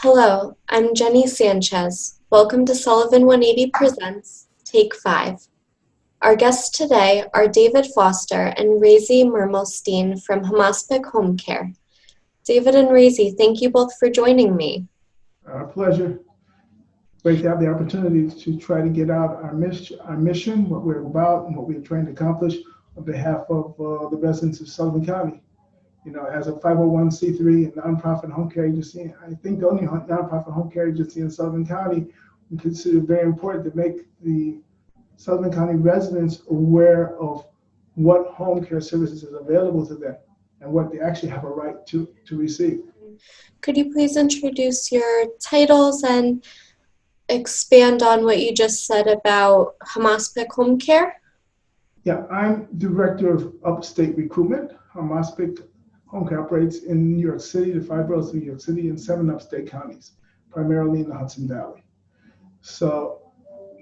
Hello, I'm Jenny Sanchez. Welcome to Sullivan 180 Presents Take 5. Our guests today are David Foster and Raizy Mermelstein from Hamaspik HomeCare. David and Raizy, thank you both for joining me. Our pleasure. Great to have the opportunity to try to get out our mission, what we're about, and what we're trying to accomplish on behalf of the residents of Sullivan County. You know, as a 501c3 nonprofit home care agency, I think the only nonprofit home care agency in Sullivan County, we consider it very important to make the Sullivan County residents aware of what home care services is available to them and what they actually have a right to receive. Could you please introduce your titles and expand on what you just said about Hamaspik HomeCare? Yeah, I'm Director of Upstate Recruitment. Hamaspik HomeCare operates in New York City, the 5 boroughs of New York City, and 7 upstate counties, primarily in the Hudson Valley. So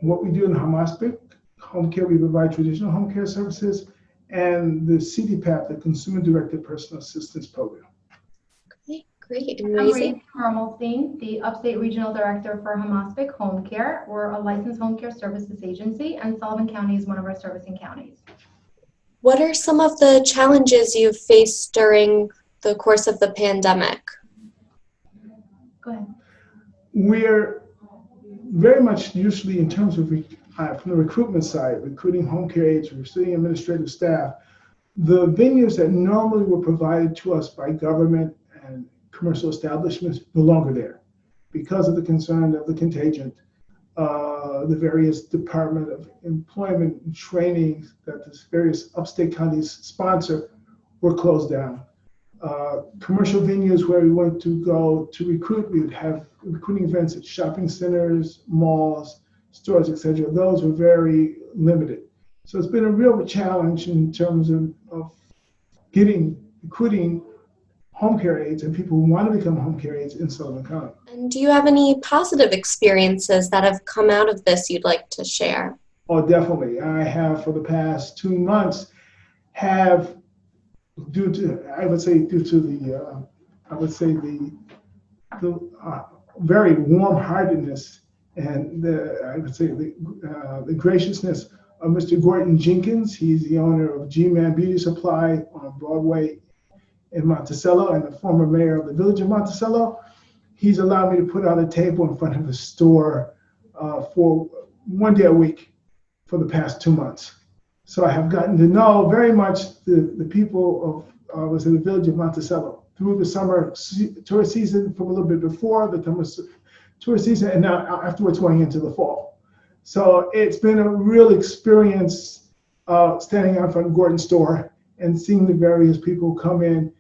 what we do in Hamaspik HomeCare, we provide traditional home care services and the CDPAP, the Consumer Directed Personal Assistance Program. Okay, great. And I'm Raizy? Raizy Mermelstein, the Upstate Regional Director for Hamaspik HomeCare. We're a licensed home care services agency, and Sullivan County is one of our servicing counties. What are some of the challenges you've faced during the course of the pandemic? Go ahead. We're very much usually in terms of from the recruitment side, recruiting home care aides, recruiting administrative staff, the venues that normally were provided to us by government and commercial establishments no longer there because of the concern of the contagion. The various Department of Employment and Training that the various upstate counties sponsor were closed down. Commercial venues where we went to go to recruit, we would have recruiting events at shopping centers, malls, stores, etc. Those were very limited. So it's been a real challenge in terms of recruiting home care aides and people who want to become home care aides in Sullivan County. And do you have any positive experiences that have come out of this you'd like to share? Oh, definitely. I have for the past 2 months due to the very warm-heartedness and the graciousness of Mr. Gordon Jenkins. He's the owner of G-Man Beauty Supply on Broadway in Monticello and the former mayor of the village of Monticello. He's allowed me to put out a table in front of his store for 1 day a week for the past 2 months. So I have gotten to know very much the people of was in the village of Monticello through the summer tourist season, from a little bit before the tourist season, and now afterwards going into the fall. So it's been a real experience standing out front of Gordon's store and seeing the various people come in,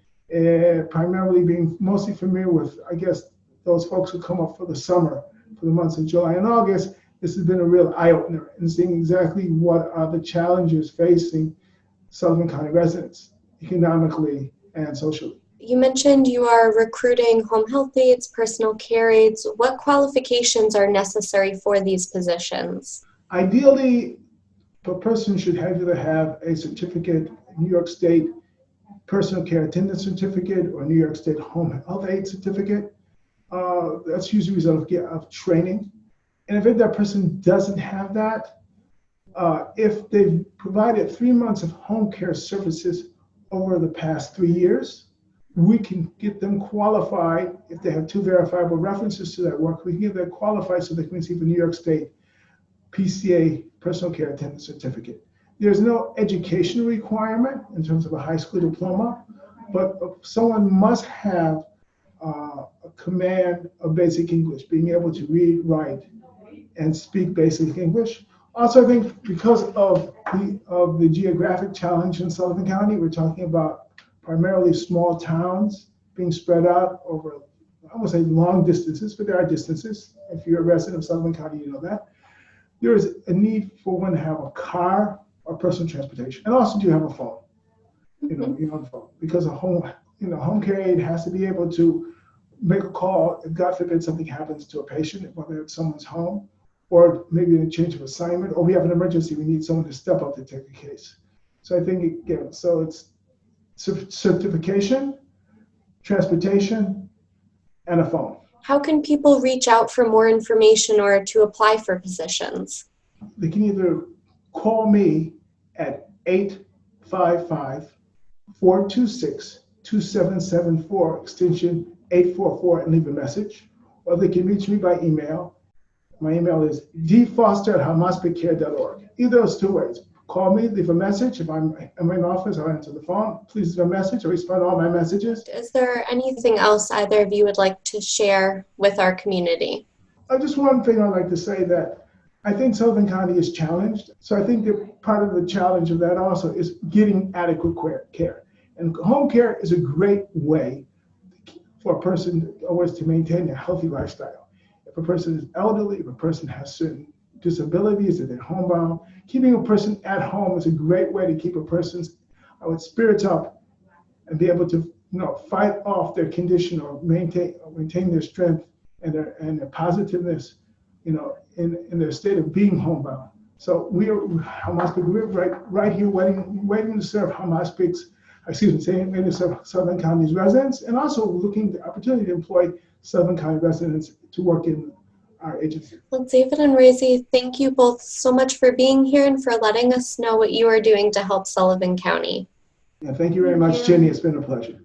primarily being mostly familiar with, I guess, those folks who come up for the summer, for the months of July and August. This has been a real eye-opener in seeing exactly what are the challenges facing Sullivan County residents, economically and socially. You mentioned you are recruiting home health aides, personal care aides. What qualifications are necessary for these positions? Ideally, a person should either have a certificate, New York State personal care attendant certificate or New York State home health aide certificate. That's usually a result of training. And if that person doesn't have that, if they've provided 3 months of home care services over the past 3 years, we can get them qualified. If they have 2 verifiable references to that work, we can get them qualified so they can receive a New York State PCA personal care attendant certificate. There's no education requirement in terms of a high school diploma, but someone must have a command of basic English, being able to read, write, and speak basic English. Also, I think because of the geographic challenge in Sullivan County, we're talking about primarily small towns being spread out over, I won't say long distances, but there are distances. If you're a resident of Sullivan County, you know that. There is a need for one to have a car or personal transportation, and also do have a phone. You know the phone, because a home care aide has to be able to make a call if, God forbid, something happens to a patient, whether it's someone's home, or maybe a change of assignment, or we have an emergency, we need someone to step up to take a case. So I think, again, so it's certification, transportation, and a phone. How can people reach out for more information or to apply for positions? They can either call me at 855-426-2774, extension 844, and leave a message. Or they can reach me by email. My email is dfoster@hamaspikcare.org. Either of those two ways. Call me, leave a message. If I'm in my office, I'll answer the phone. Please leave a message. I respond to all my messages. Is there anything else either of you would like to share with our community? Just one thing I'd like to say, that I think Sullivan County is challenged. So I think that part of the challenge of that also is getting adequate care. And home care is a great way for a person always to maintain a healthy lifestyle. If a person is elderly, if a person has certain disabilities, if they're homebound, keeping a person at home is a great way to keep a person's spirits up and be able to fight off their condition or maintain their strength and their positiveness in their state of being homebound. So we're right here waiting to serve waiting to serve Sullivan County's residents, and also looking at the opportunity to employ Sullivan County residents to work in our agency. Well, David and Raizy, thank you both so much for being here and for letting us know what you are doing to help Sullivan County. Yeah, thank you very much, Jenny. It's been a pleasure.